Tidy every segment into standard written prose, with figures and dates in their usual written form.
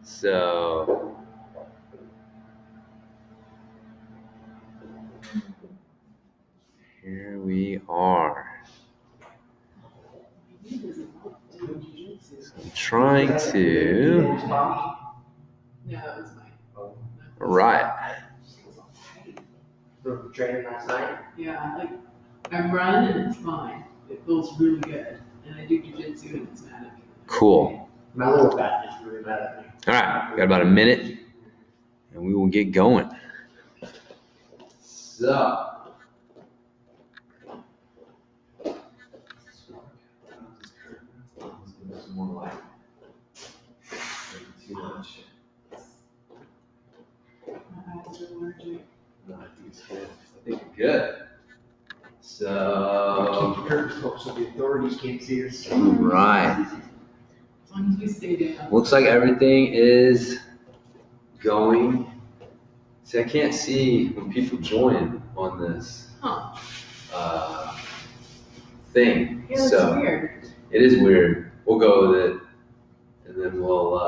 So here we are. So I'm trying to. All right. For training last night? Yeah, like I run and it's fine. It feels really good. And I do jiu-jitsu and it's mad at me. Cool. My lower back is really mad at me. All right, got about a minute, and we will get going. So. More light. Too much. My eyes are allergic. No, I think it's good. I think you're good. So. Keep your curtains closed so the authorities can't see us. Right. As long as we stay down. Looks like everything is going. See, I can't see when people join on this thing. Yeah, it's so weird. It is weird. We'll go with it, and then we'll.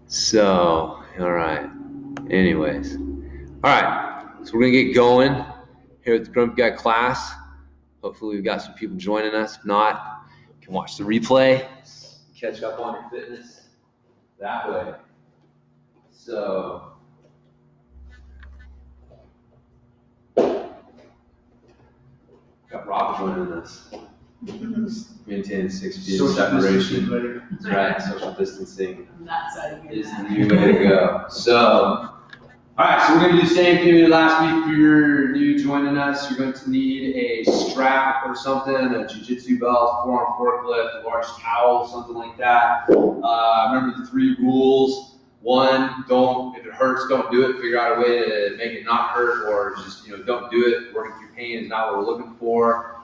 So, all right. Anyways, all right. So we're gonna get going here at the Grumpy Guy class. Hopefully, we've got some people joining us. If not, you can watch the replay, catch up on your fitness that way. So. Got Rob joining us. Maintaining 6 feet of separation. That's right, social distancing On that side of is the new way to go. So, all right, so we're going to do the same thing we did last week. For your new joining us, you're going to need a strap or something, a jiu-jitsu belt, forearm forklift, a large towel, something like that. Remember the 3 rules. 1, if it hurts, don't do it. Figure out a way to make it not hurt, or just, don't do it. Working through pain is not what we're looking for.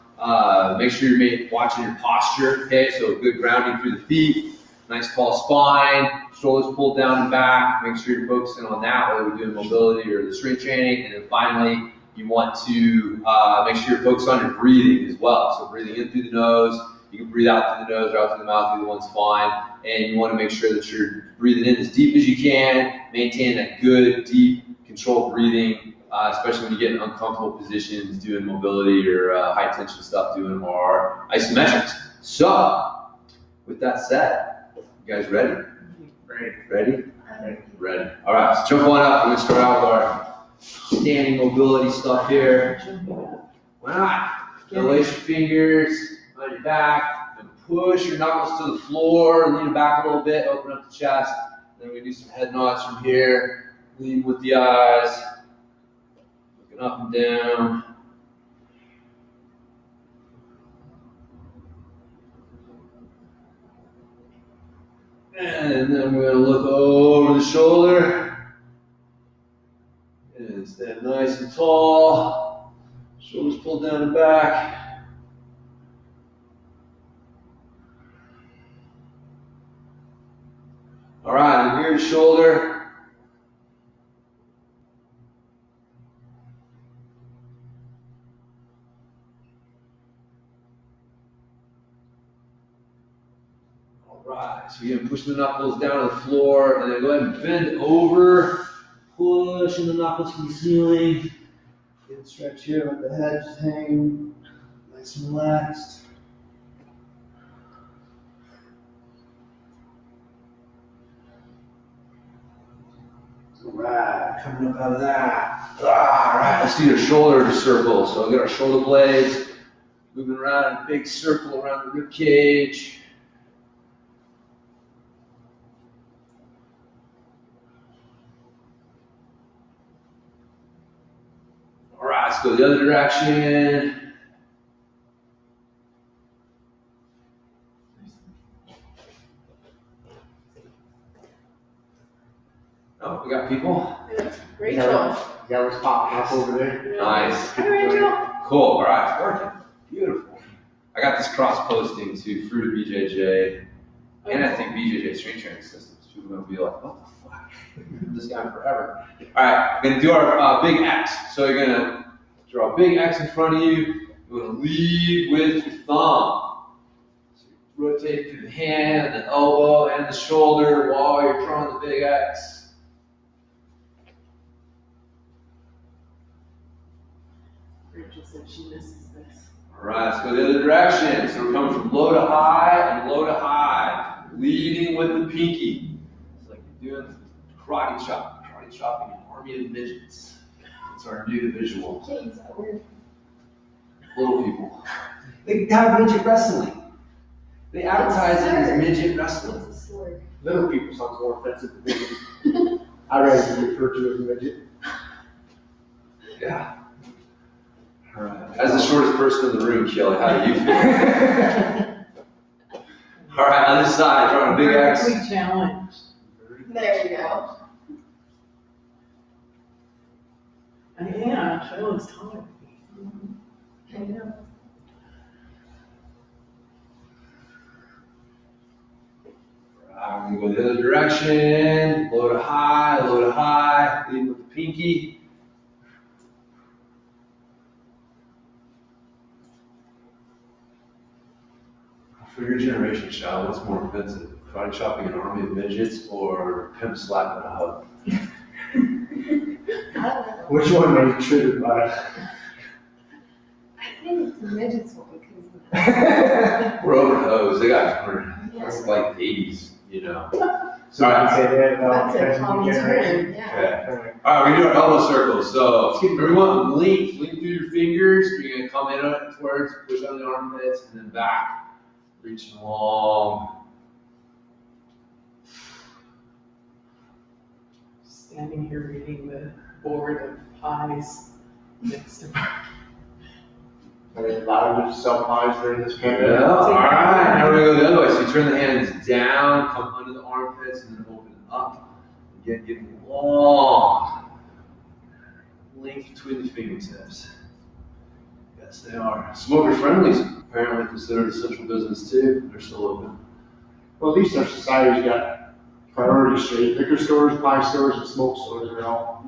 Make sure you're watching your posture, okay? So good grounding through the feet, nice tall spine, shoulders pulled down and back. Make sure you're focusing on that, whether we're doing mobility or the strength training. And then finally, you want to make sure you're focused on your breathing as well. So breathing in through the nose. You can breathe out through the nose or out through the mouth, either one's fine. And you want to make sure that you're breathing in as deep as you can, maintain that good, deep, controlled breathing, especially when you get in uncomfortable positions, doing mobility or high tension stuff, doing our isometrics. So, with that said, you guys ready? Ready? Ready. All right, so jump on up. We're going to start out with our standing mobility stuff here. Why not? Interlace your fingers on your back, and push your knuckles to the floor, lean back a little bit, open up the chest. Then we do some head nods from here, lean with the eyes, looking up and down. And then we're going to look over the shoulder and stand nice and tall, shoulders pulled down and back. All right, and here's shoulder. All right, so you're going to push the knuckles down to the floor, and then go ahead and bend over, pushing the knuckles to the ceiling. Get a stretch here, let the head just hang nice and relaxed. All right, coming up out of that. All right, let's do your shoulder circle. So we'll get our shoulder blades moving around in a big circle around the rib cage. All right, let's go the other direction. Oh, we got people. Rachel. Yeah, what's popping up over there? Nice. Hi, Rachel. Cool. All right, it's working. Beautiful. I got this cross posting to Fruit of BJJ, and I think BJJ Strength Training Systems. People are gonna be like, "What the fuck? This guy forever." All right, we're gonna do our big X. So you're gonna draw a big X in front of you. You're gonna lead with your thumb. So rotate through the hand, the elbow, and the shoulder while you're throwing the big X. Rachel said she misses this. All right, let's go the other direction. So we're coming from low to high and low to high, leading with the pinky. It's like you're doing karate chopping an army of midgets. It's our new visual. Can't use that word. Little people. They have midget wrestling. They advertise it as midget wrestling. It's a slur. Little people sounds more offensive than midgets. I'd rather be referred to as a midget. Yeah. All right. As the shortest person in the room, Kelly, how do you feel? All right, other side, drawing a big X. Vertically challenged. There you go. Yeah, Shaila's taller than me. I know. I'm gonna go the other direction, low to high, leading with the pinky. For your generation, Shal, what's more offensive? Karate chopping an army of midgets or pimp slapping a hug? I don't know. Which one are you triggered by? I think it's the midgets one because of that. We're over hoes. We're Yes. like 80s, you know. So I can say that about That's a common generation. term, yeah. Okay. All right, we do our elbow circles. So everyone, link through your fingers. You're gonna come in towards, push on the armpits, and then back, reaching long. Standing here reading the board of pies next to me. Are they allowed to sell pies during this Yeah. pandemic? All right. Now we're gonna go the other way. So you turn the hands down, come under the armpits, and then open up. Again, getting long. Length between the fingertips. Yes, they are. Smoker friendly, apparently considered essential business too. They're still open. Well, at least our society's got priorities straight. Liquor stores, pie stores, and smoke stores are all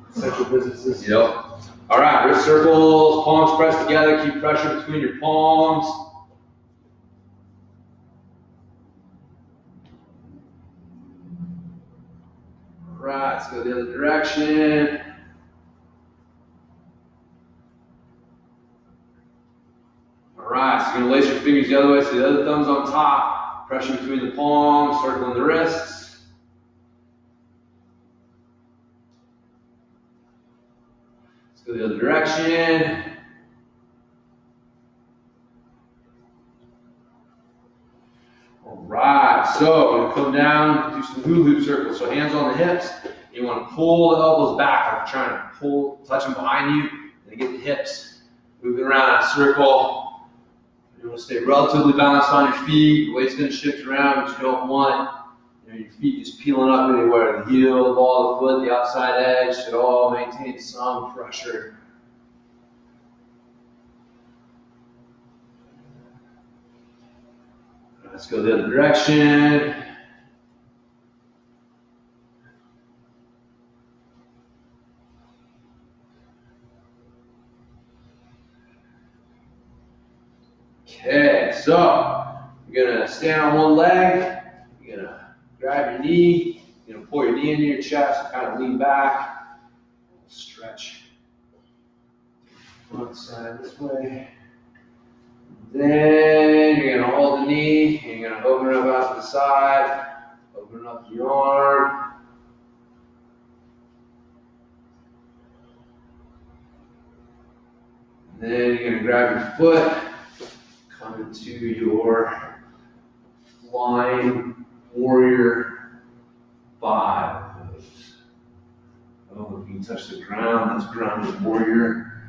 essential businesses. Yep. All right, wrist circles, palms pressed together. Keep pressure between your palms. All right, let's go the other direction. All right, so you're gonna lace your fingers the other way, so the other thumb's on top. Pressure between the palms, circling the wrists. Let's go the other direction. All right, so we're gonna come down, do some hula hoop circles. So hands on the hips. You want to pull the elbows back, like you're trying to pull, touch them behind you, and then get the hips moving around in a circle. You want to stay relatively balanced on your feet. Your weight's going to shift around, but you don't want your feet just peeling up anywhere. The heel, the ball of the foot, the outside edge should all maintain some pressure. Let's go the other direction. Okay, so you're gonna stand on one leg, you're gonna grab your knee, you're gonna pull your knee into your chest, kind of lean back, stretch front side this way. Then you're gonna hold the knee, and you're gonna open it up out to the side, open up the arm. And then you're gonna grab your foot, come into your flying warrior 5 pose. Oh, if you can touch the ground, that's grounded warrior.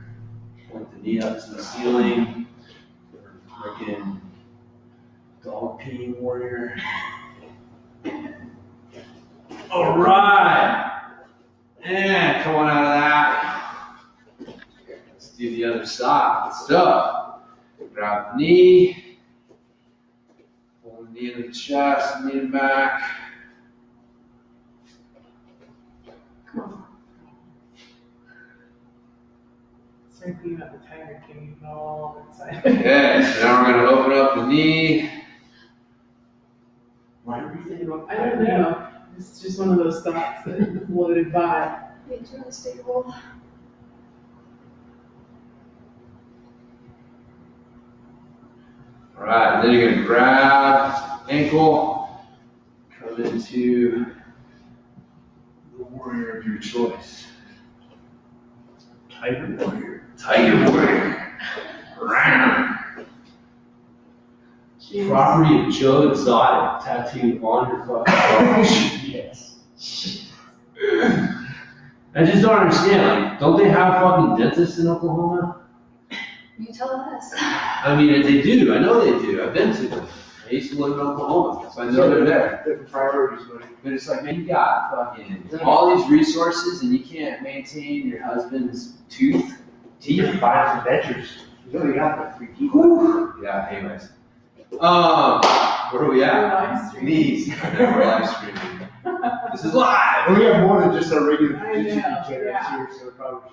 Point the knee up to the ceiling. Freaking dog peeing warrior. All right. And come on out of that. Let's do the other side. So, grab the knee. Pull the knee into the chest, knee and back. Come on. Start thinking about the Tiger King and all inside. Okay, so now we're going to open up the knee, Why are we thinking about? I don't know. It's just one of those thoughts that floated by. Wait, do you want to stay cool? All right, then you're gonna grab ankle, come into the warrior of your choice. Tiger warrior. Tiger warrior. Round. Jeez. Property of Joe Exotic tattooed on your fucking Yes. I just don't understand, like, don't they have fucking dentists in Oklahoma? You tell us. I mean, they do. I know they do. I've been to them. I used to live in Oklahoma, so I know they're there. Different priorities, buddy. But it's like, man, you got fucking all these resources and you can't maintain your husband's teeth. Buy some dentures. You only got like 3 teeth. Yeah, anyways. Where are we We're at? live streaming. Knees. I know we're live streaming. This is live. And we have more than just our regular I jiu-jitsu know, channels yeah. here, so probably,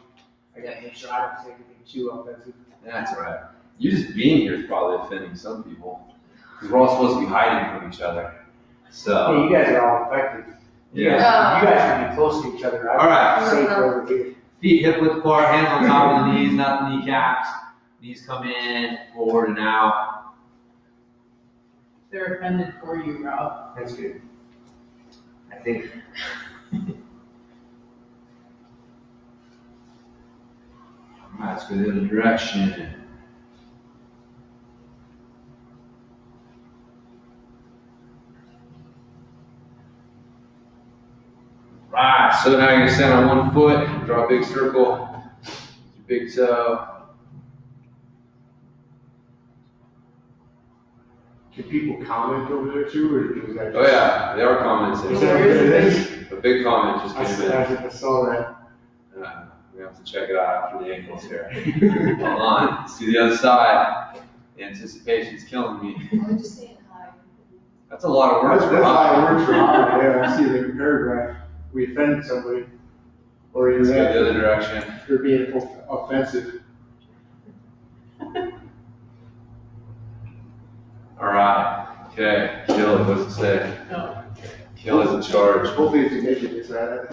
I gotta make sure I don't say anything too offensive. That's all right. You just being here is probably offending some people. Because we're all supposed to be hiding from each other. Hey, So, you guys are all affected. yeah. You guys should be close to each other. All right. I'm safe over here. Feet hip width apart, hands on top of the knees, not the kneecaps. Knees come in, forward and out. They're offended for you, Rob. That's good. I think. All right, let's go the other direction. Right, so now you're gonna stand on one foot, draw a big circle, your big toe. Can people comment over there too, or is that just? Oh yeah, there are comments Is in. that what it is? A big comment just I came in. saw that. We have to check it out after the ankles here. Hold on, let's do the other side. The anticipation's killing me. I'm just saying hi. That's a lot of words That's for why Rob. it works for Howard, yeah, I see the paragraph, we offended somebody, or Let's you're go the other direction. you're being offensive. All right, okay, Jill, what does it say? No. Jill is in charge. Hopefully it's a midget, it's that.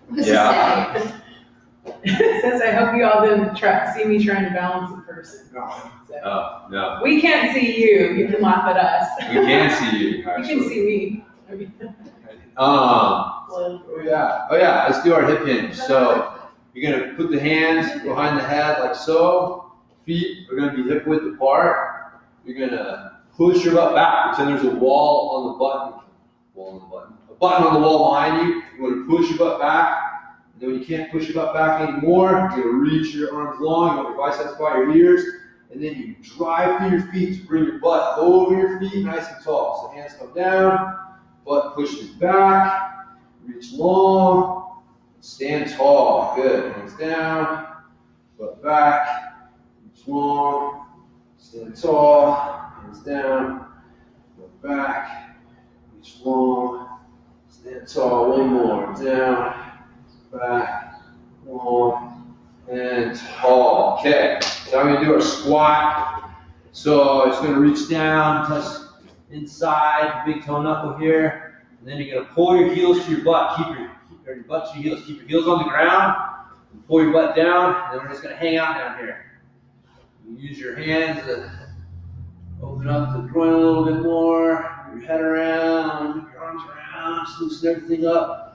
What's Yeah. it say? It says, I hope you all didn't see me trying to balance in person. No. So, Oh, no, we can't see you, you can laugh at us. we can see you, You can actually. see me. I mean, Oh yeah, let's do our hip hinge. So, you're gonna put the hands behind the head like so. Feet are gonna be hip width apart. You're gonna push your butt back. Pretend there's a wall on the button. A button on the wall behind you. You wanna push your butt back. And then when you can't push your butt back anymore, you're gonna reach your arms long, you want your biceps by your ears, and then you drive through your feet to bring your butt over your feet nice and tall. So hands come down, butt pushes back, reach long, stand tall. Good. Hands down, butt back, reach long, stand tall, hands down, butt back, reach long, stand tall. One more. Down, back, long, and tall. Okay, so I'm gonna do our squat. So it's gonna reach down, touch inside, big toe knuckle here, and then you're gonna pull your heels to your butt. Keep your butt to your heels. Keep your heels on the ground. And pull your butt down, and then we're just gonna hang out down here. You use your hands to open up the groin a little bit more. Move your head around, move your arms around, just loosen everything up.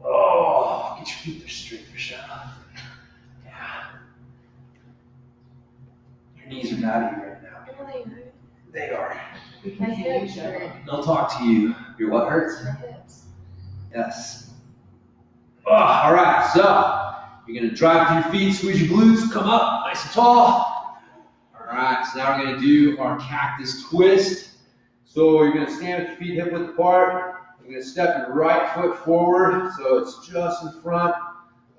Oh, get your feet there straight, Michelle. Yeah. Your knees are naughty right now. Really? They are. we My can see hips each other. hurt. They'll talk to you. Your what hurts? My hips. Yes. Oh, all right, so you're gonna drive through your feet, squeeze your glutes, come up nice and tall. All right, so now we're gonna do our cactus twist. So you're gonna stand with your feet hip width apart. You're gonna step your right foot forward, so it's just in front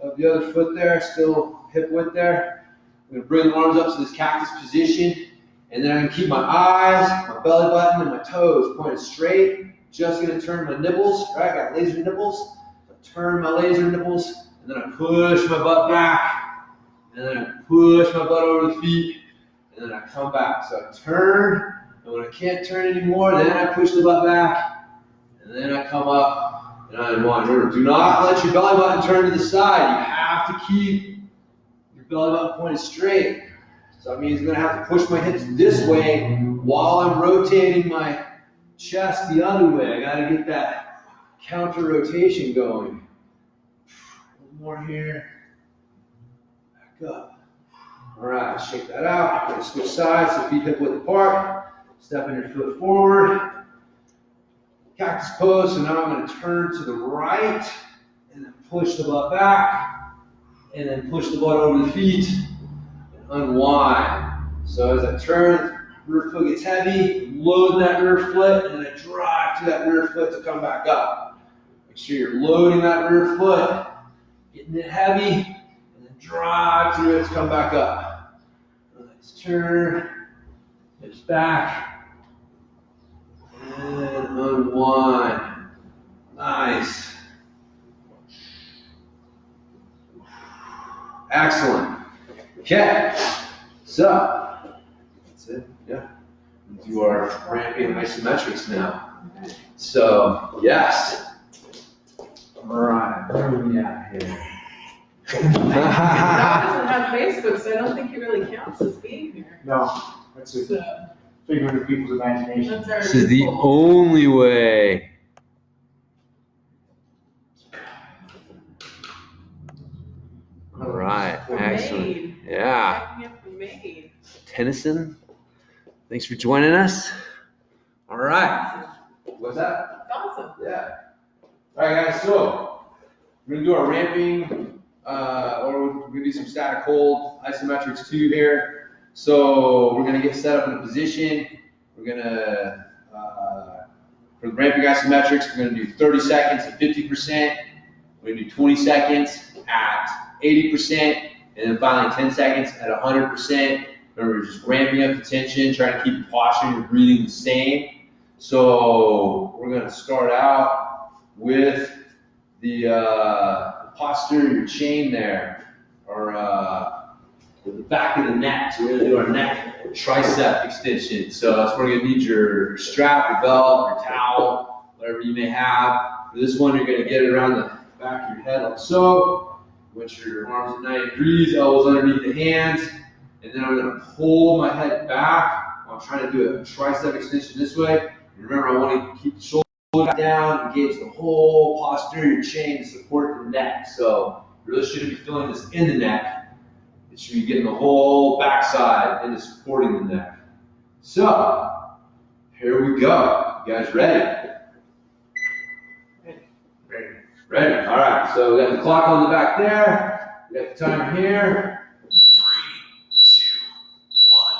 of the other foot there, still hip width there. I'm gonna bring the arms up to this cactus position, and then I'm gonna keep my eyes, my belly button, and my toes pointed straight. Just gonna turn my nipples, right? Got laser nipples. Turn my laser nipples, and then I push my butt back, and then I push my butt over the feet, and then I come back. So I turn, and when I can't turn anymore, then I push the butt back, and then I come up, and I unwind. Remember, do not let your belly button turn to the side. You have to keep your belly button pointed straight. So that means I'm gonna have to push my hips this way while I'm rotating my chest the other way. I gotta get that counter rotation going. A little more here. Back up. All right, shake that out. Gonna switch sides, so feet hip width apart. Stepping your foot forward. Cactus pose. So now I'm gonna turn to the right and then push the butt back, and then push the butt over the feet. Unwind. So as I turn, rear foot gets heavy, load that rear foot, and then I drive to that rear foot to come back up. Make sure you're loading that rear foot, getting it heavy, and then drive through it to come back up. Let's turn, hips back, and unwind. Nice. Excellent. Okay, so that's it. Yeah, we'll do our ramping isometrics now. So yes. All right, where are we at here? That doesn't have Facebook, so I don't think it really counts as being here. No, that's a So figment of people's imagination. that's our This is the default. only way. All right, excellent. Made. Yeah. Checking it for made. Tennyson, thanks for joining us. All right. What's that? It's awesome. Yeah. All right, guys. So we're gonna do our ramping, or we're gonna do some static hold isometrics too here. So we're gonna get set up in a position. We're gonna for the ramping isometrics, we're gonna do 30 seconds at 50%. We're gonna do 20 seconds at 80%, and then finally 10 seconds at 100%. Remember, just ramping up the tension, trying to keep your posture and your breathing the same. So we're gonna start out with the posterior chain there, or the back of the neck. So we're gonna do our neck tricep extension. So that's where you're gonna need your strap, your belt, your towel, whatever you may have. For this one, you're gonna get it around the back of your head like so. With your arms at 90 degrees, elbows underneath the hands, and then I'm gonna pull my head back while I'm trying to do a tricep extension this way. And remember, I want to keep the shoulders down, engage the whole posterior chain to support the neck. So you really shouldn't be feeling this in the neck. It should be getting the whole backside into supporting the neck. So here we go. You guys ready? Ready? All right, so we got the clock on the back there. We got the timer here. 3, 2, 1,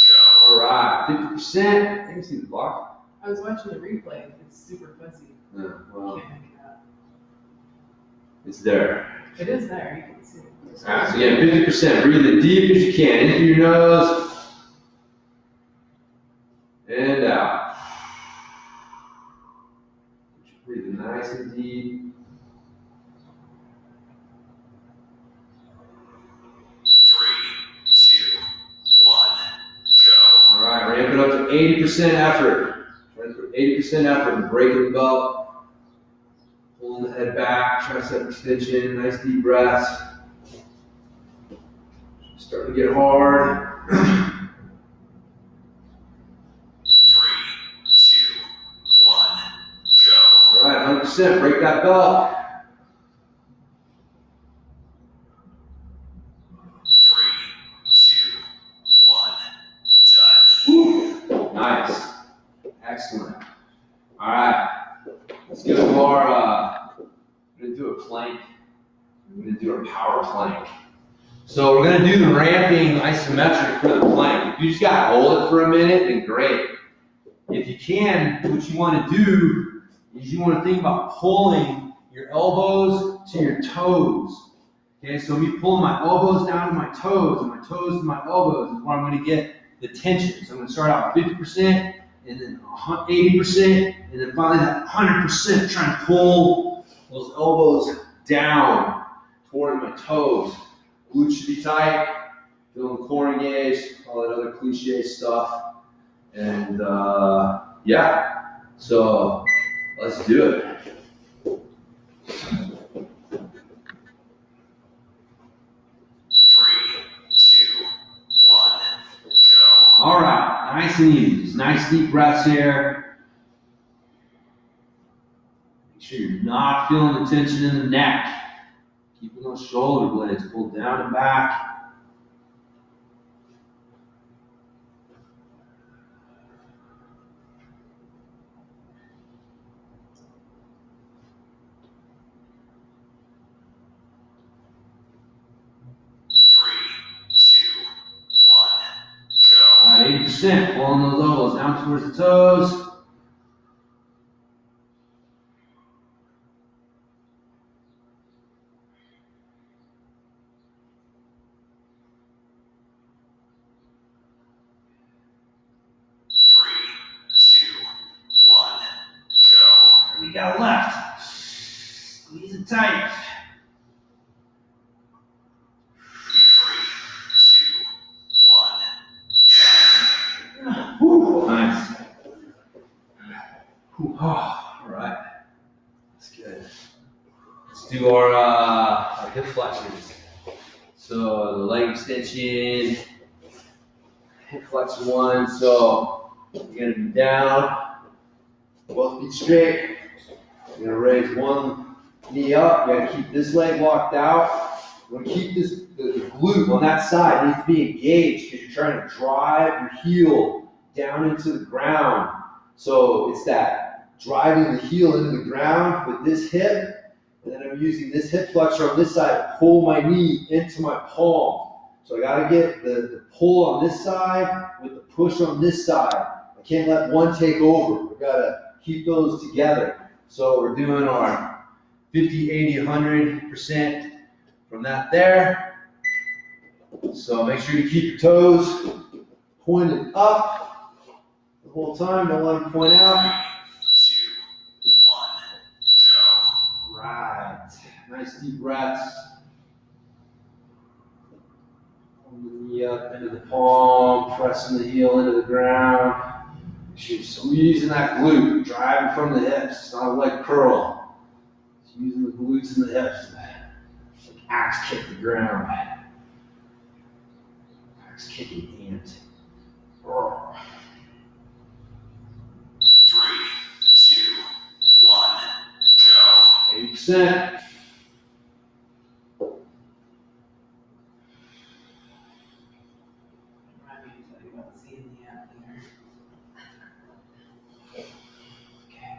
go. All right, 50%. You can see the clock. I was watching the replay. It's super fuzzy. Yeah, well, Can't make it out. it's there. It is there. You can see it. All right, so again, 50%. Breathe as deep as you can. In through your nose. And out. Breathe nice and deep. 3, 2, 1, go. All right, ramp it up to 80% effort. 80% effort and breaking the belt. Pulling the head back, tricep extension, nice deep breaths. Starting to get hard. 3, 2, 1, go. All right, 100%. Break that belt. 3, 2, 1, done. Woo. Nice. Excellent. All right. Let's go to our, we're gonna do a plank. We're gonna do our power plank. So we're gonna do the ramping isometric for the plank. If you just gotta hold it for a minute, then great. If you can, what you wanna do is you wanna think about pulling your elbows to your toes. Okay, so me pulling my elbows down to my toes and my toes to my elbows is where I'm gonna get the tension. So I'm gonna start out with 50%, and then 80%, and then finally that 100%, trying to pull those elbows down toward my toes. glutes should be tight, feel the core engaged, all that other cliche stuff. And yeah, so let's do it. All right, nice and easy. Just nice deep breaths here. Make sure you're not feeling the tension in the neck. Keeping those shoulder blades pulled down and back. All right, 80%, pulling those elbows down towards the toes. We got left. Squeeze it tight. 3, 2, 1, go. Whew, nice. Whew, oh, all right. That's good. Let's do our hip flexors. So the leg extension, hip flex 1. So you're gonna be down, both feet straight. You're gonna raise one knee up. You gotta keep this leg locked out. You wanna keep this the glute on that side needs to be engaged because you're trying to drive your heel down into the ground. So it's that driving the heel into the ground with this hip, and then I'm using this hip flexor on this side to pull my knee into my palm. So I gotta get the pull on this side with the push on this side. I can't let one take over. I've gotta keep those together. So we're doing our 50, 80, 100% from that there. So make sure you keep your toes pointed up the whole time. Don't let them point out. 3, 2, 1, go. Right. Nice deep breaths. Pull the knee up into the palm, pressing the heel into the ground. Make sure you're squeezing that glute, driving from the hips. It's not a leg curl. Just using the glutes and the hips. Like axe kick the ground. Axe kicking ant. 3, 2, 1, go. 80%. Remind me to tell you about seeing the app there. Okay.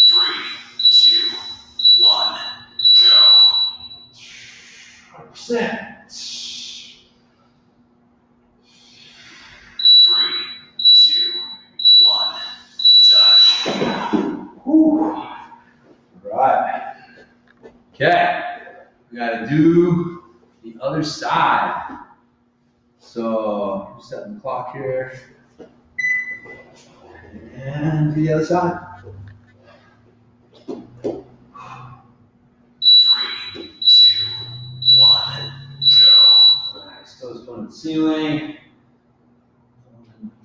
3, 2, 1, go. 100%. 3, 2, 1, done. Whew. All right. Okay. We gotta do the other side. So set the clock here. And the other side. 3, 2, 1, go. Nice. Toes going to the ceiling.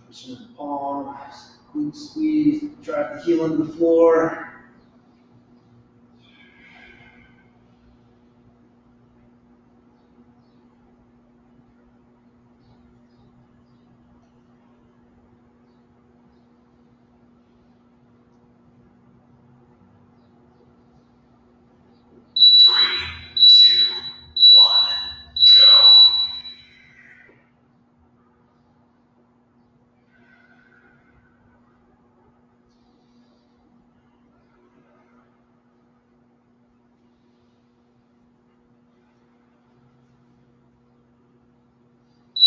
Pushing the palm. Glute squeeze. Drive the heel into the floor. 3, 2, 1, go.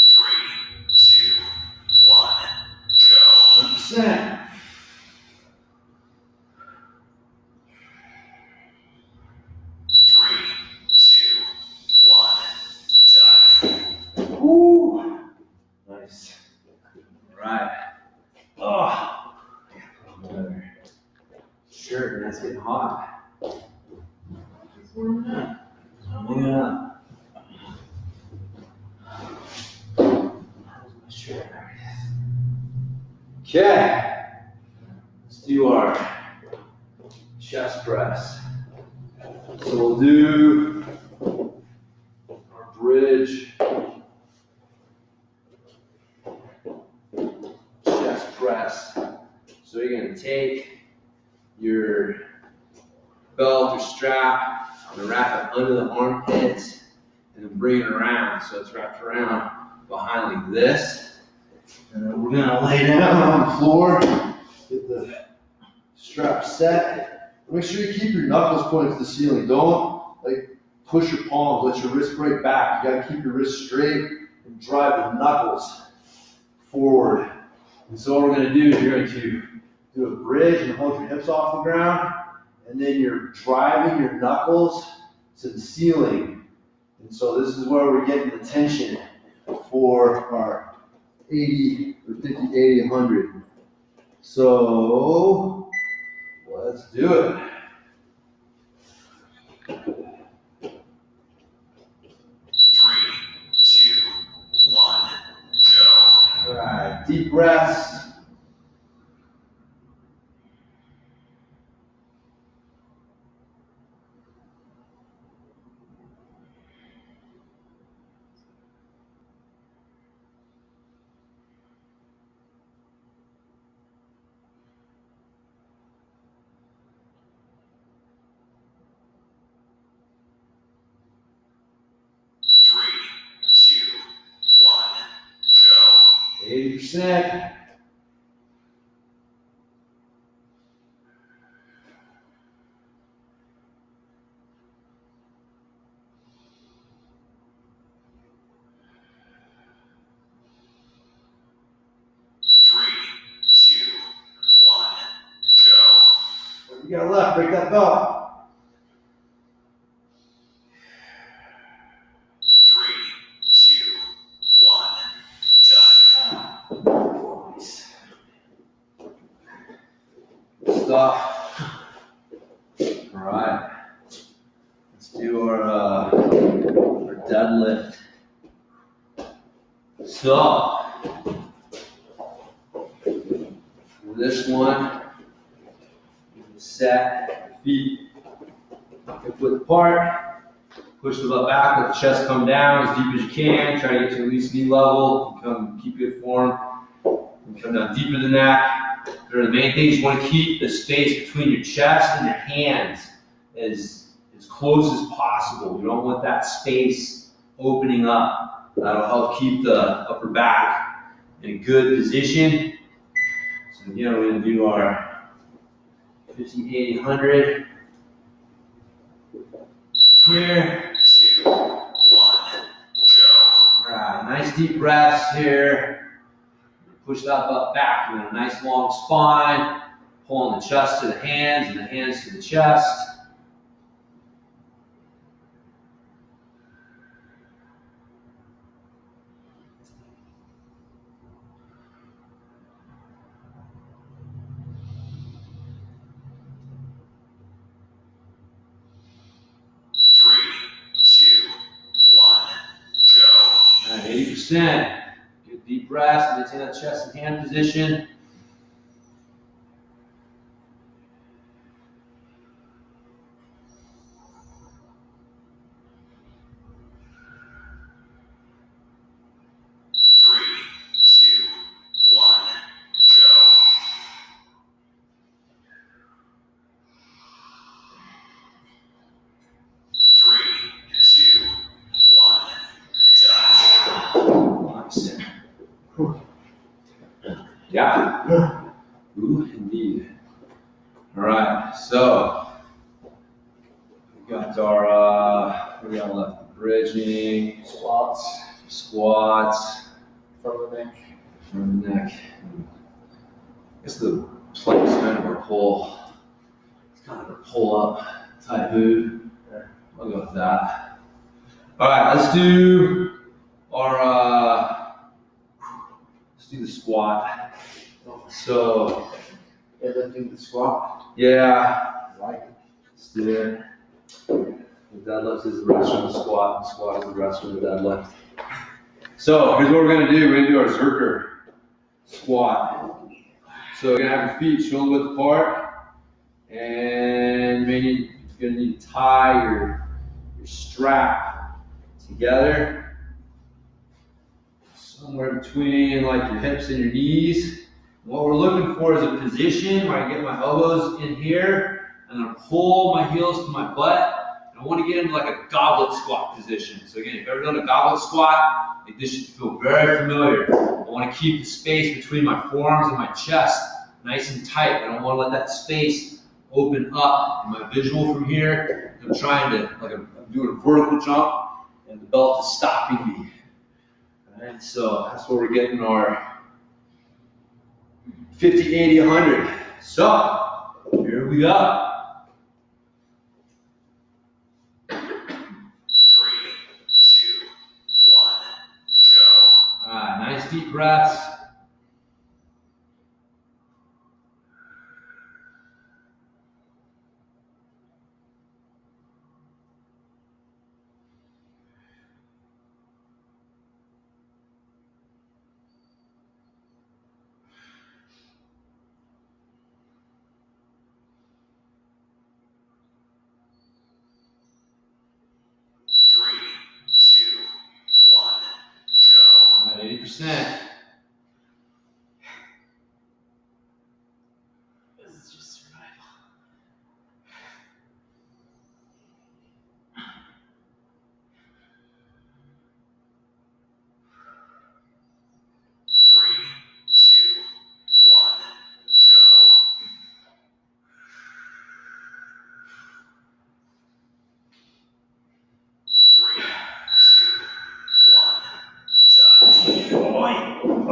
Three, two, one, go. 100%. 3, 2, 1, done. Woo. Nice. All right. Oh, another shirt, and that's getting hot. Just warming Okay, let's do our chest press. So we'll do our bridge chest press. So you're gonna take your belt or strap and wrap it under the armpits and then bring it around. So it's wrapped around behind like this. And then we're gonna lay down on the floor, get the strap set. Make sure you keep your knuckles pointed to the ceiling. Don't like push your palms, let your wrist break back. You gotta keep your wrist straight and drive the knuckles forward. And so what we're gonna do is you're going to do a bridge and hold your hips off the ground, and then you're driving your knuckles to the ceiling. And so this is where we're getting the tension for our 80 or 50, 80, 100. So let's do it. 3, 2, 1, go. All right, deep breaths. 3, 2, 1, go. 80%. 3, 2, 1, go. What you got left? Break that belt. 3, 2, 1, done. Stop. All right. Let's do our deadlift. So, for this one, you can set feet hip width apart, push the butt back, let the chest come down as deep as you can, try to get to at least knee level, keep good form, and come down deeper than that. The main thing is you want to keep the space between your chest and your hands as close as possible. You don't want that space opening up. That'll help keep the upper back in a good position. So again, we're going to do our 50, 80, 100. Here. 2, 1, go. All right, nice deep breaths here. Push that butt back. You want a nice long spine. Pulling the chest to the hands and the hands to the chest. All right, 80%. Good deep breaths. Maintain that chest and hand position. Nice. Yeah. Ooh, indeed. All right, so we got our what do we got left? Bridging, squats, From the neck. from the neck. I guess the plank's kind of a pull. It's kind of a pull up type move. I'll go with that. All right, let's do our let's do the squat. So And then do the squat. yeah, Like let's do it. The deadlift is the rest from the squat, and the squat is the rest from the deadlift. So here's what we're gonna do. We're gonna do our Zerker squat. So you're gonna have your feet shoulder width apart, and maybe you're gonna need to tie your strap together, somewhere between like your hips and your knees. What we're looking for is a position where I get my elbows in here, and then pull my heels to my butt. I want to get into like a goblet squat position. So again, if you've ever done a goblet squat, like this should feel very familiar. I want to keep the space between my forearms and my chest nice and tight. I don't want to let that space open up. In my visual from here, I'm trying to, like I'm doing a vertical jump, and the belt is stopping me. All right, so that's where we're getting our 50, 80, 100. So, here we go. 3, 2, 1, go. All right, nice deep breaths. All right, 80%. This is just survival. 3, 2, 1, go. 3, 2, 1, done.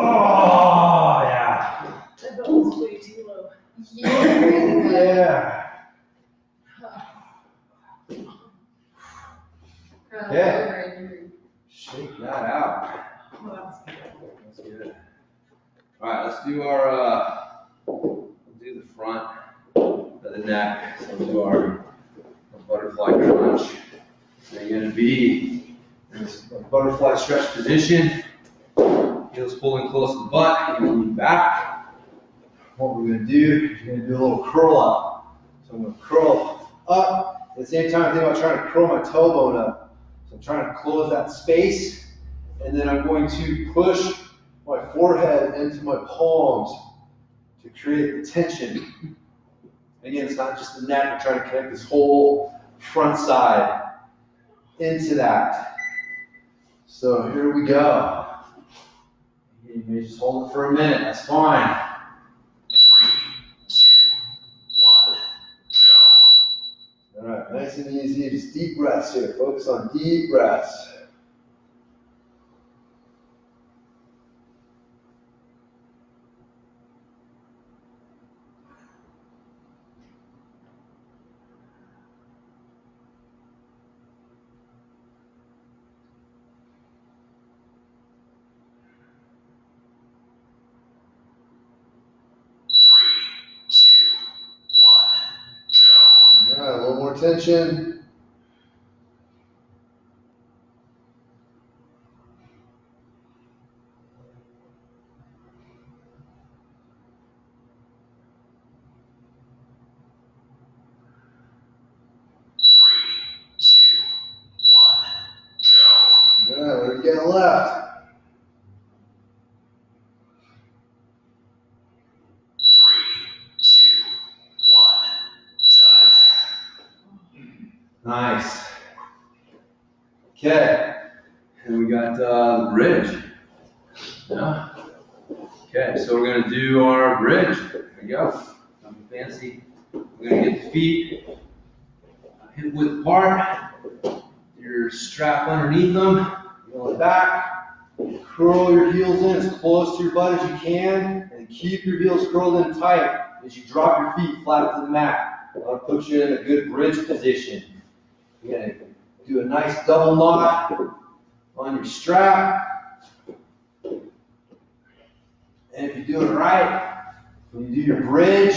Oh, yeah. That belt was way too low. Yeah, really good. Yeah. Yeah. Over and Shake that out. Oh, that was good. That's good. All right, let's do our, we'll do the front of the neck. So we'll do our butterfly crunch. So you're gonna be in this butterfly stretch position. Heels pulling close to the butt, you're gonna lean back. What we're gonna do is you're gonna do a little curl up. So I'm gonna curl up. At the same time, think about trying to curl my toe bone up. So I'm trying to close that space, and then I'm going to push my forehead into my palms to create the tension. Again, it's not just the neck, we're trying to connect this whole front side into that. So here we go. You may just hold it for a minute, that's fine. 3, 2, 1, go. All right, nice and easy, just deep breaths here. Focus on deep breaths. All right, a little more tension. 3, 2, 1, go. All right, what do we got left? 3, 2, 1, done. Nice. Okay, and we got the bridge. Yeah. Okay, so we're gonna do our bridge. There we go. Nothing fancy. We're gonna get the feet hip width apart. Your strap underneath them. Roll it back. Curl your heels in as close to your butt as you can, and keep your heels curled in tight as you drop your feet flat to the mat. I'll put you in a good bridge position. You're gonna do a nice double knot on your strap. And if you're doing it right, when you do your bridge,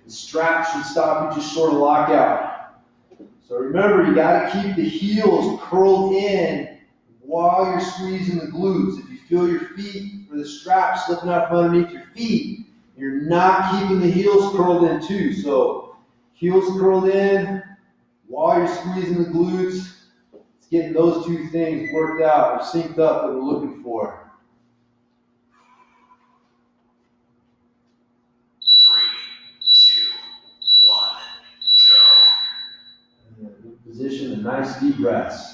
the strap should stop you just short of lockout. So remember, you gotta keep the heels curled in while you're squeezing the glutes. If you feel your feet or the strap slipping out from underneath your feet, You're not keeping the heels curled in too. So heels curled in while you're squeezing the glutes. It's getting those two things worked out or synced up that we're looking for. 3, 2, 1, go. Good position and nice deep breaths.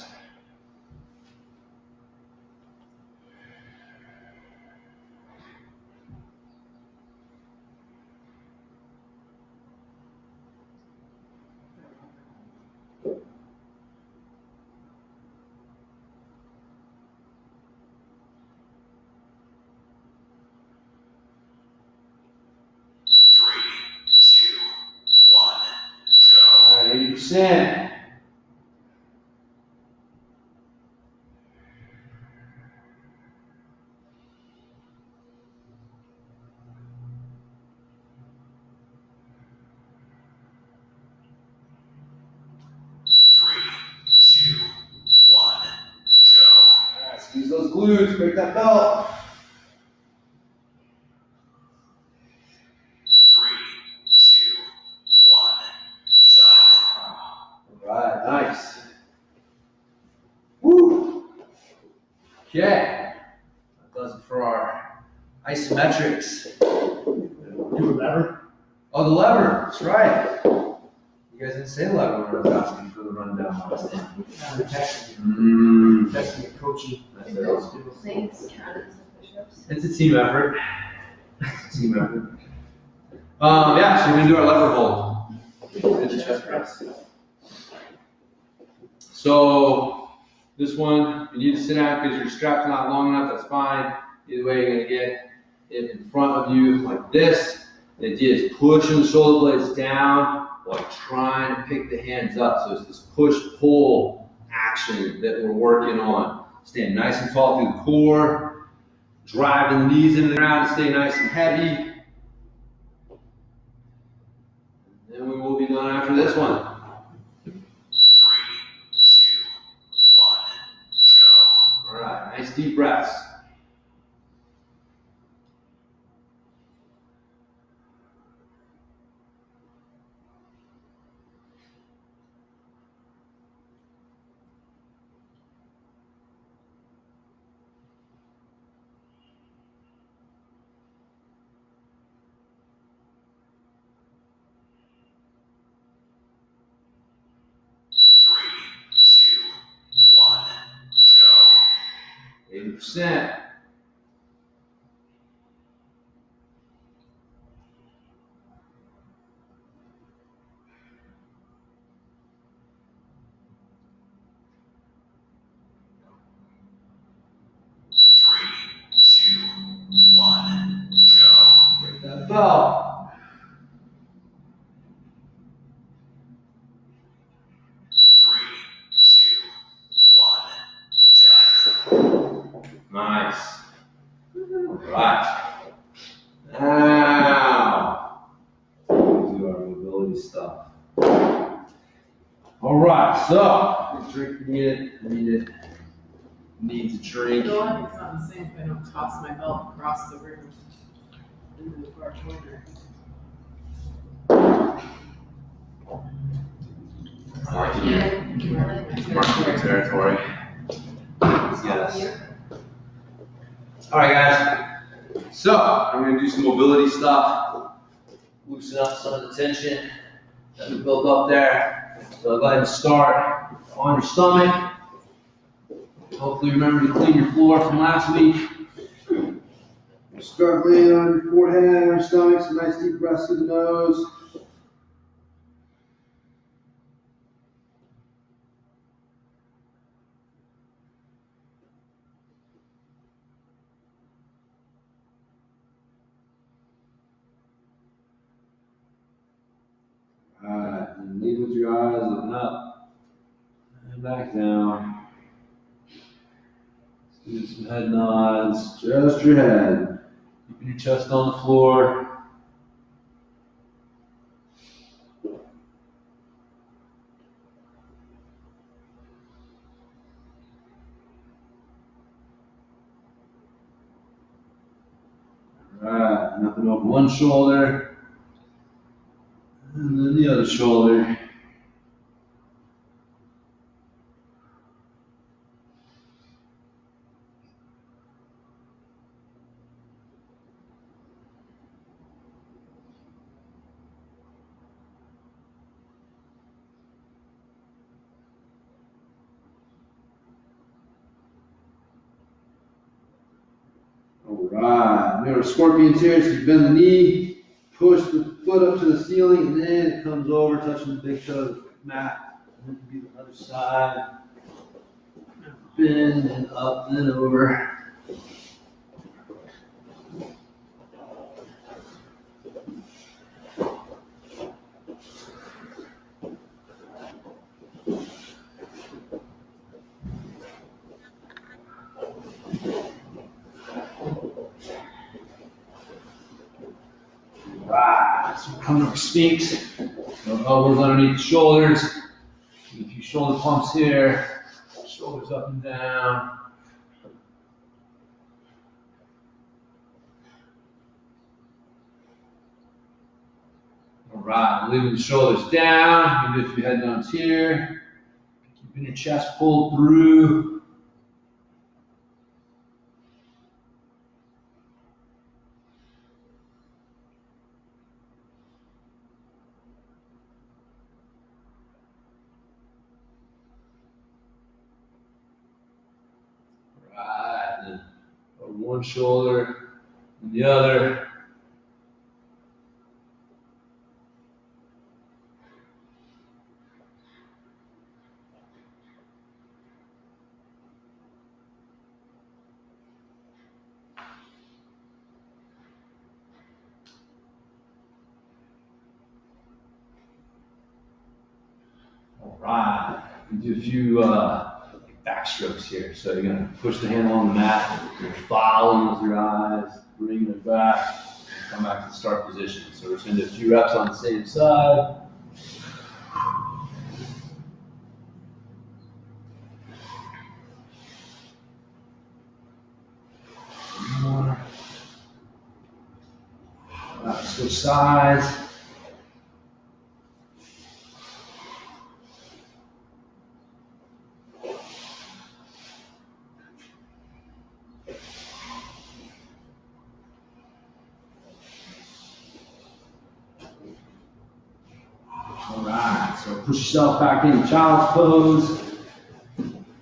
All right, 80%. All right, squeeze those glutes, break that belt. 3, 2, 1, done. All right, nice. Woo. Okay, that does it for our isometrics. Do a lever. Oh, the lever, that's right. You guys didn't say lever when I was asking for the rundown last time. The testing, Mm. testing and coaching. And those things count as push-ups. It's a team effort. It's a team effort. Yeah, so we're gonna do our lever hold. And the chest press. So this one, you need to sit down because your strap's not long enough, that's fine. Either way, you're gonna get it in front of you like this. The idea is pushing the shoulder blades down while trying to pick the hands up. So it's this push-pull action that we're working on. Stand nice and tall through the core, driving the knees into the ground to stay nice and heavy. Then we will be done after this one. 3, 2, 1, go. All right, nice deep breaths. Three, two, 1, go. 80%. Three, 2, 1, go. Break that bell. 3, 2, 1, done. Nice. All right. Now, we'll do our mobility stuff. All right, so, drink if you need it. Needs a drink. No, it's not the same if I don't toss my belt across the room into the far corner. Marking your territory. Yes. All right, guys. So, I'm going to do some mobility stuff. Loosen up some of the tension that we built up there. So, go ahead and start on your stomach. Hopefully, remember to clean your floor from last week. Start laying on your forehead, on your stomach, some nice deep breaths through the nose. Alright, and lead with your eyes, looking up and back down. Do some head nods, just your head. Keeping your chest on the floor. Alright. nothing over one shoulder. And then the other shoulder. Alright, we have our scorpions here, so you bend the knee, push the foot up to the ceiling, and then it comes over, touching the big toe of the mat. And then do the other side. Bend and up and over. So we're coming over Sphinx. So elbows underneath the shoulders. A few shoulder pumps here. Shoulders up and down. Alright, leaving the shoulders down. You do a few head downs here. Keeping your chest pulled through. Right, and then over one shoulder and the other. Alright, we do a few back strokes here. So you're gonna push the handle on the mat, you're following with your eyes, bringing it back, and come back to the start position. So we're just gonna do a few reps on the same side. More. Switch sides. Alright, so push yourself back into child's pose.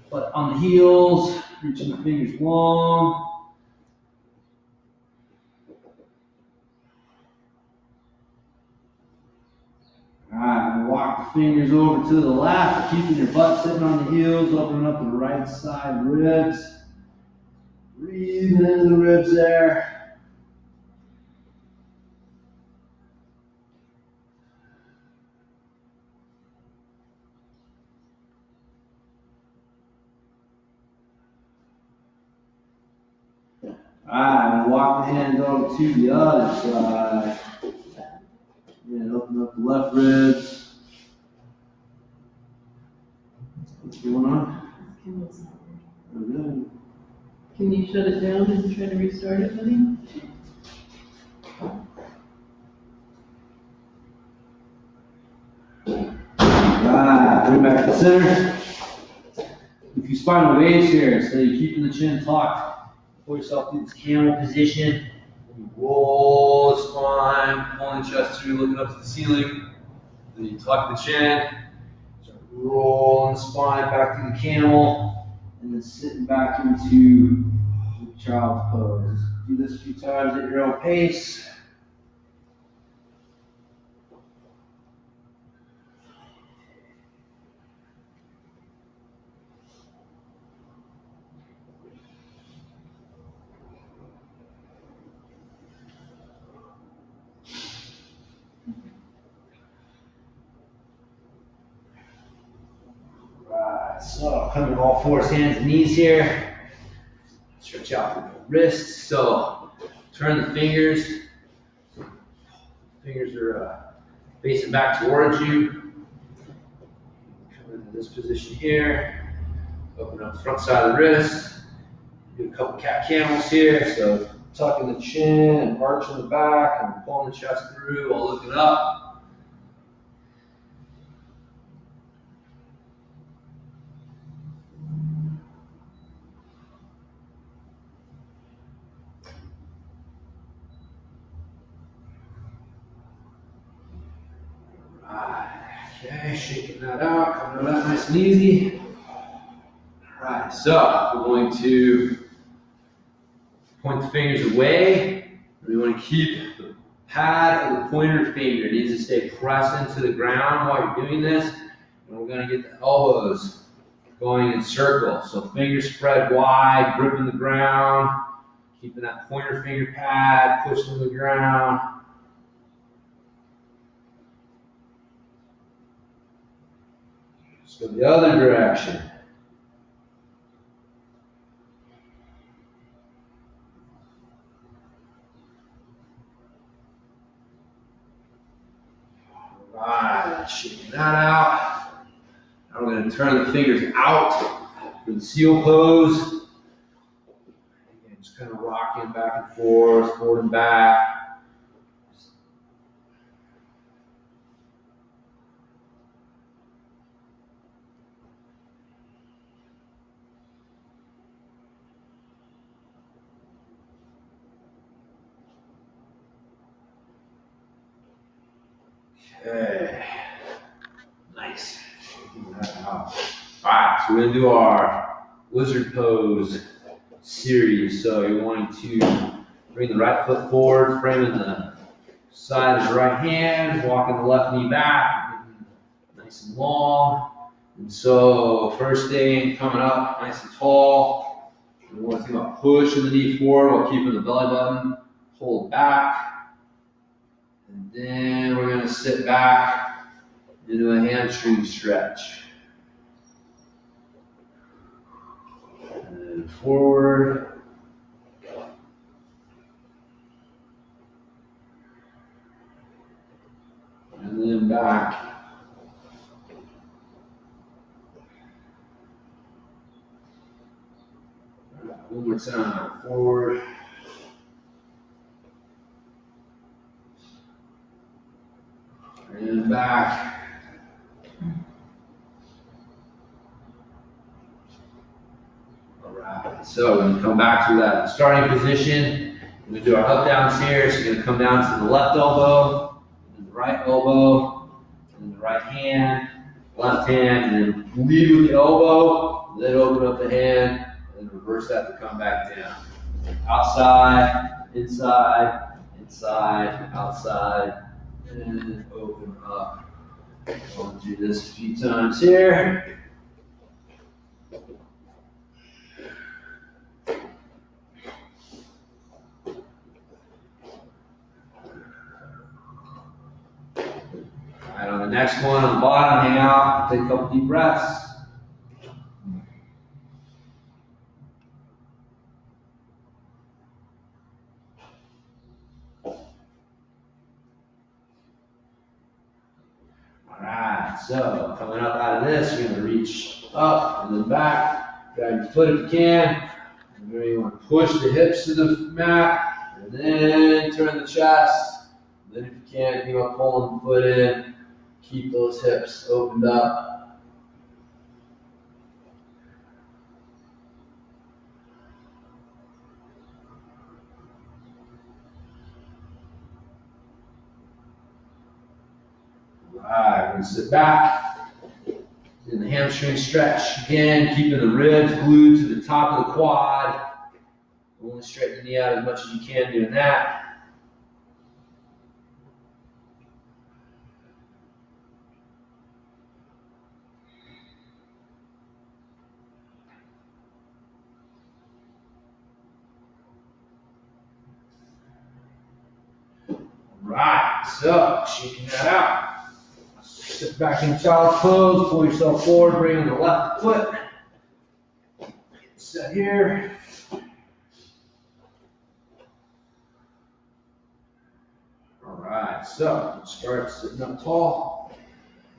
Butt on the heels, reaching the fingers long. Alright, and walk the fingers over to the left, keeping your butt sitting on the heels, opening up the right side ribs. Breathing into the ribs there. Alright, and walk the hands over to the other side. And open up the left ribs. What's going on? Kindle's not working. Okay. Can you shut it down and try to restart it, buddy? Alright, bring back to the center. A few spinal waves here, so you're keeping the chin tucked. Pull yourself through this camel position. You roll the spine, pulling the chest through, looking up to the ceiling. Then you tuck the chin. Start rolling the spine back through the camel. And then sitting back into child's pose. Do this a few times at your own pace. So coming to all fours, hands and knees here. Stretch out the wrists. So turn the fingers. Fingers are facing back towards you. Come into this position here. Open up the front side of the wrist. Do a couple cat camels here. So tucking the chin and arching the back and pulling the chest through while looking up. Okay, shaking that out, coming out that nice and easy. All right, so we're going to point the fingers away. We want to keep the pad of the pointer finger. It needs to stay pressed into the ground while you're doing this. And we're going to get the elbows going in circles. So fingers spread wide, gripping the ground, keeping that pointer finger pad pushed to the ground. Let's go the other direction. All right, shaking that out. Now we're going to turn the fingers out for the seal pose. Again, just kind of rocking back and forward and back. Okay, nice. Shaking that out. All right, so we're going to do our lizard pose series. So you're wanting to bring the right foot forward, framing the side of the right hand, walking the left knee back, nice and long. And so first thing, coming up nice and tall. We want to think about pushing the knee forward while keeping the belly button pulled back. And then we're going to sit back into a hamstring stretch. And forward. And then back. One more time. Forward. And back. All right, so we're going to come back to that starting position. We're going to do our up downs here. So you're going to come down to the left elbow, and the right elbow, and the right hand, left hand, and then lead with the elbow, then open up the hand, and then reverse that to come back down. Outside, inside, inside, outside, and open up. I'll do this a few times here. All right, on the next one, on the bottom, hang out, take a couple deep breaths. Alright, so coming up out of this, you're going to reach up and then back, grab your foot if you can, and then you want to push the hips to the mat, and then turn the chest, and then if you can, keep on pulling the foot in, keep those hips opened up. Alright, we're going to sit back in the hamstring stretch. Again, keeping the ribs glued to the top of the quad. Only straighten the knee out as much as you can doing that. Right, so shaking that out. Sit back in child's pose, pull yourself forward, bring in the left foot. Sit here. Alright, so start sitting up tall.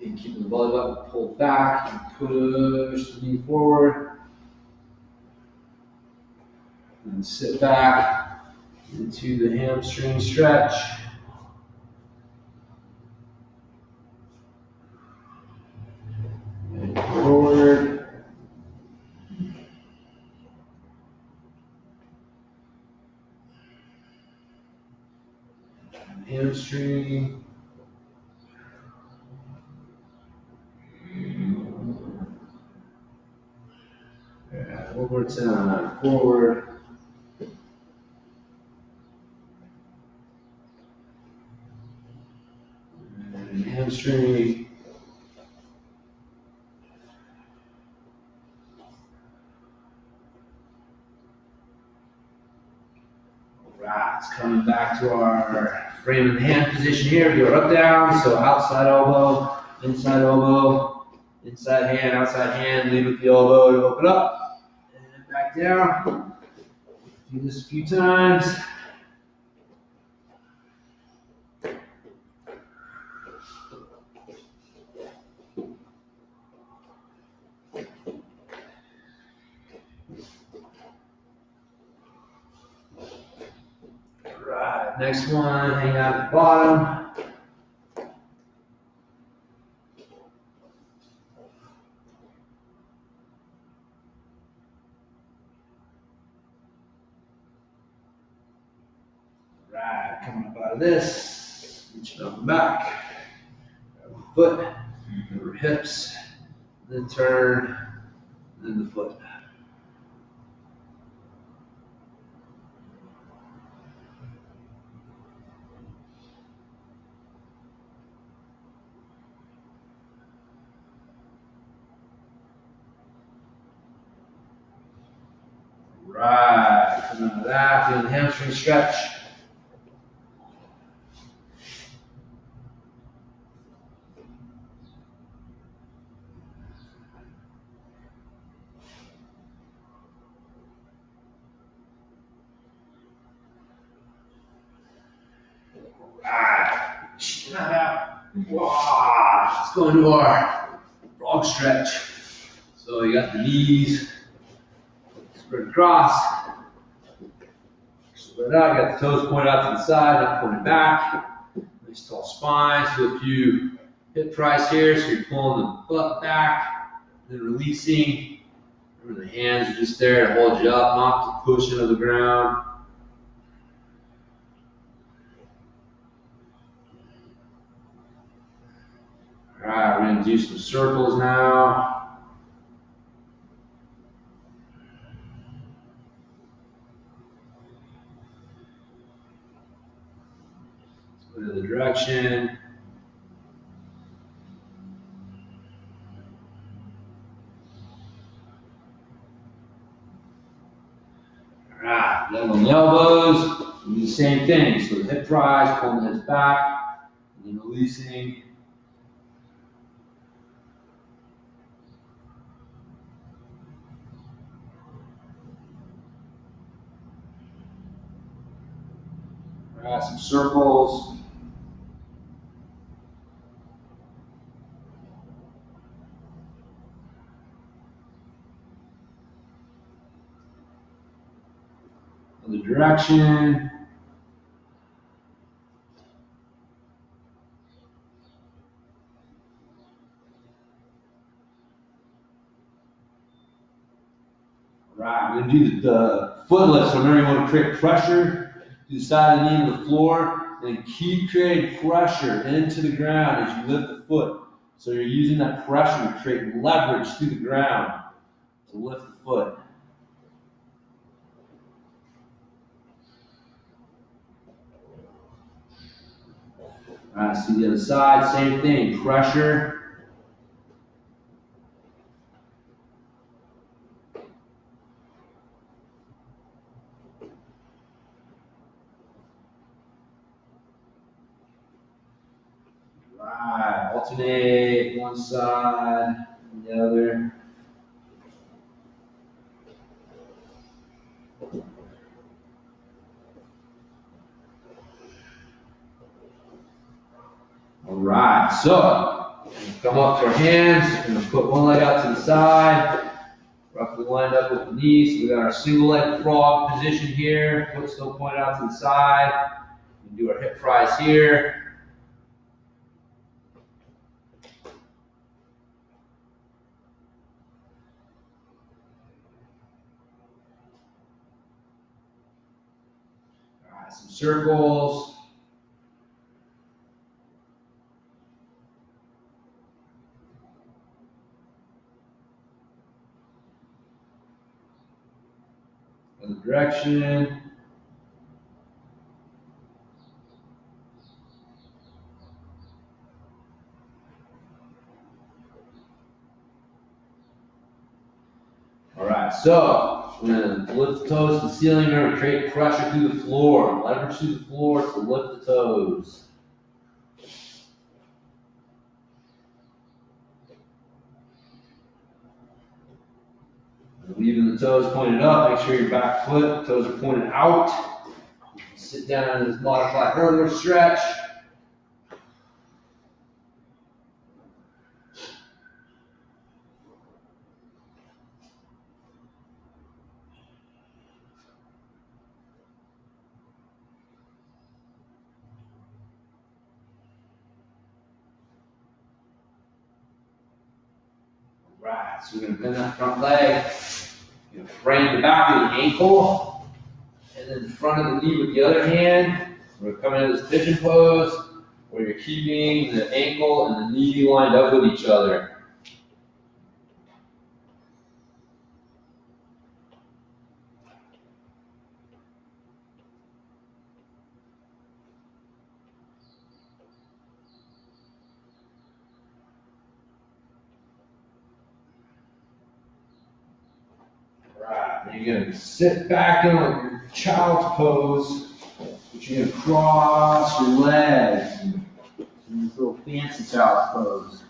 And keeping the belly button pulled back and push the knee forward. And sit back. into the hamstring stretch. And forward. Hamstring. Yeah, one more time. Forward. And hamstring. Alright, it's coming back to our frame in the hand position here. Do our up down, so outside elbow, inside hand, outside hand, lead with the elbow to open up. And back down. Do this a few times. Alright, next one, hang out at the bottom. Right, coming up out of this, reaching up and back. Grab the foot, over hips, then turn, then the foot. Right, coming out of that, feeling the hamstring stretch. Right, shake that out. Wow, let's go into our frog stretch. So you got the knees spread across. Spread out, you got the toes pointed out to the side, not pointed back. Nice tall spine, so a few hip thrusts here, so you're pulling the butt back, then releasing. Remember the hands are just there to hold you up, not to push into the ground. Alright, we're going to do some circles now. Let's go to the direction. Alright, then on the elbows, we do the same thing. So the hip rise, pulling the hips back, and then releasing. Alright, some circles. The direction. Right, we're going to do the foot lift. So remember, you want to create pressure to the side of the knee to the floor, and keep creating pressure into the ground as you lift the foot. So you're using that pressure to create leverage through the ground to lift the foot. All right, see the other side, same thing, pressure. Right, alternate one side and the other. All right, so come up to our hands. We're going to put one leg out to the side, Roughly lined up with the knees. So we got our single leg frog position here. Foot still pointed out to the side. We can do our hip fries here. All right, some circles. Other direction. All right, so we're gonna lift the toes to the ceiling. Remember, create pressure through the floor. Leverage through the floor to lift the toes. Leaving the toes pointed up. Make sure your back foot, toes are pointed out. Sit down in this modified hurdler stretch. Right, so we're gonna bend that front leg. You're gonna frame the back of the ankle, and then the front of the knee with the other hand. We're gonna come into this pigeon pose, where you're keeping the ankle and the knee lined up with each other. Right, then you're gonna sit back in like your child's pose, but you're gonna cross your legs in this little fancy child's pose.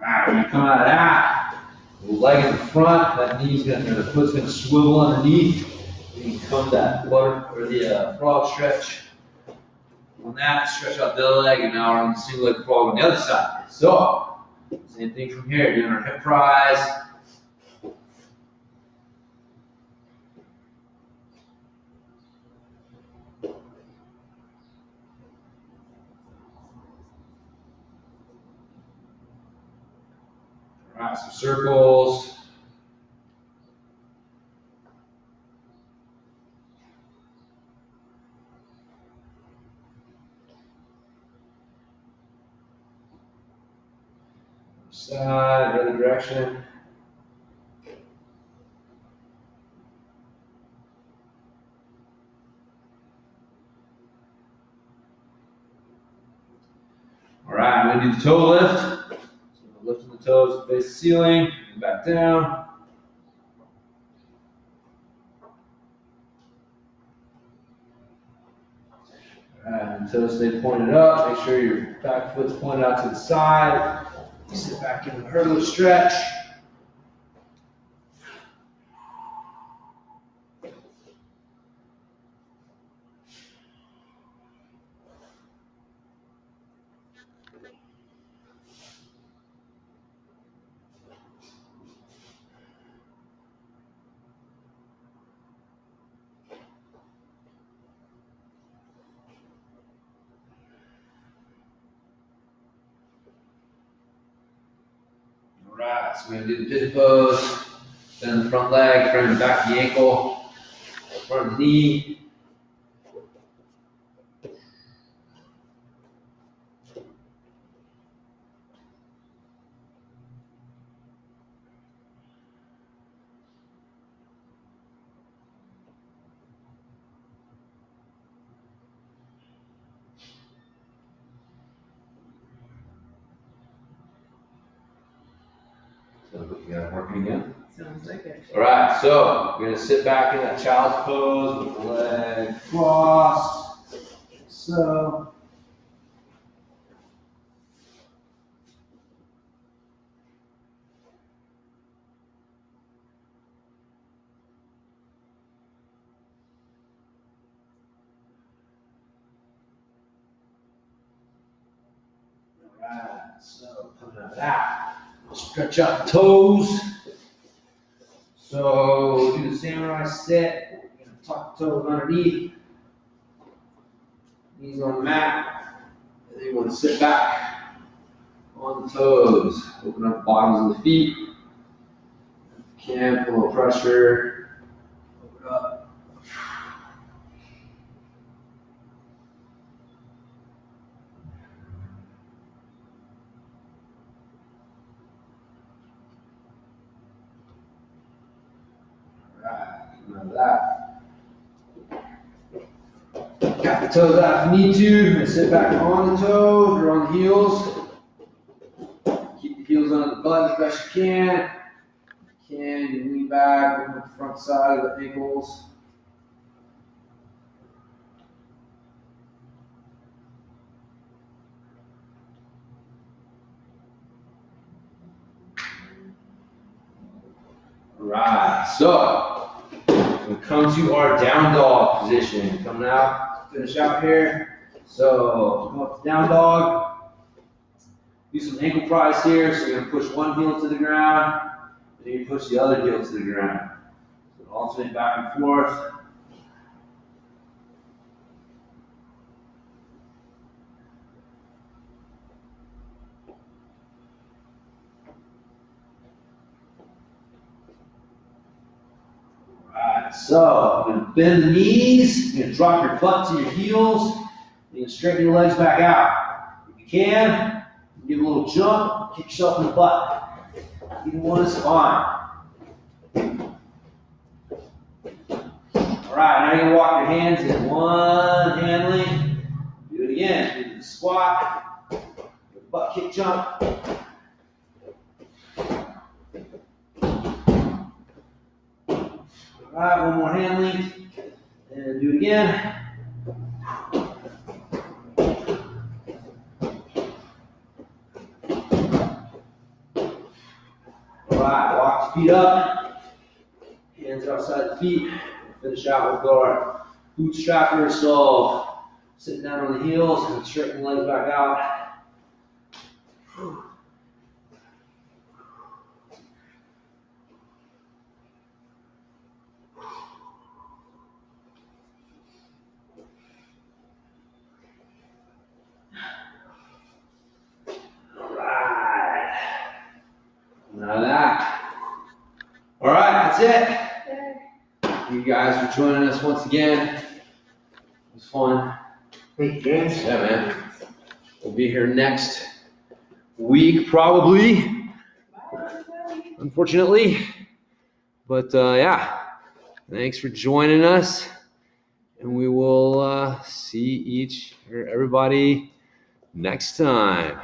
Alright, when you come out of that, the leg in the front, that knee's gonna, or the foot's gonna swivel underneath. You can come to that butter, or the frog stretch. On that, stretch out the other leg, and now we're on the single leg frog on the other side. So, same thing from here, doing our hip fries. Alright, some circles. Side, the other direction. Alright, I'm gonna do the toe lift. So we're lifting the toes, face the ceiling, and back down. Alright, and toes stay pointed up. Make sure your back foot's pointed out to the side. You sit back in the hurdler stretch. Alright, so we're gonna do the pivot pose. Bend the front leg, frame the back of the ankle, front of the knee. So you got it working again. Sounds like it. Alright, so we're gonna sit back in that child's pose with the leg crossed. So. So coming out of that, stretch out the toes. So do the samurai sit. We're gonna tuck the toes underneath. Knees on the mat. And then you want to sit back on the toes. Open up the bottoms of the feet. If you can, put a little pressure. Open up. Alright, come out of that. Got the toes out if you need to. You're gonna sit back on the toes or on the heels. Keep the heels under the butt as best you can. If you can, you lean back, open up the front side of the ankles. Alright, so we come to our down dog position. Coming out, finish out here. So come up to down dog. Do some ankle pries here. So you're gonna push one heel to the ground, and then you push the other heel to the ground. So alternate back and forth. Alright, so you're gonna bend the knees, you're gonna drop your butt to your heels, you're gonna straighten your legs back out. If you can, give a little jump, kick yourself in the butt. Either one is fine. Alright, now you're gonna walk your hands in one hand length. Do it again. Do the squat, the butt kick jump. Alright, one more hand length. And do it again. Alright, walk the feet up. Hands outside the feet. Finish out with our bootstrapper. So sitting down on the heels and straighten the legs back out. Alright. Now that. Alright, that's it. You guys for joining us once again. It was fun. Thank you, James. Yeah, man. We'll be here next week, probably. Unfortunately. But yeah, thanks for joining us. And we will see everybody next time.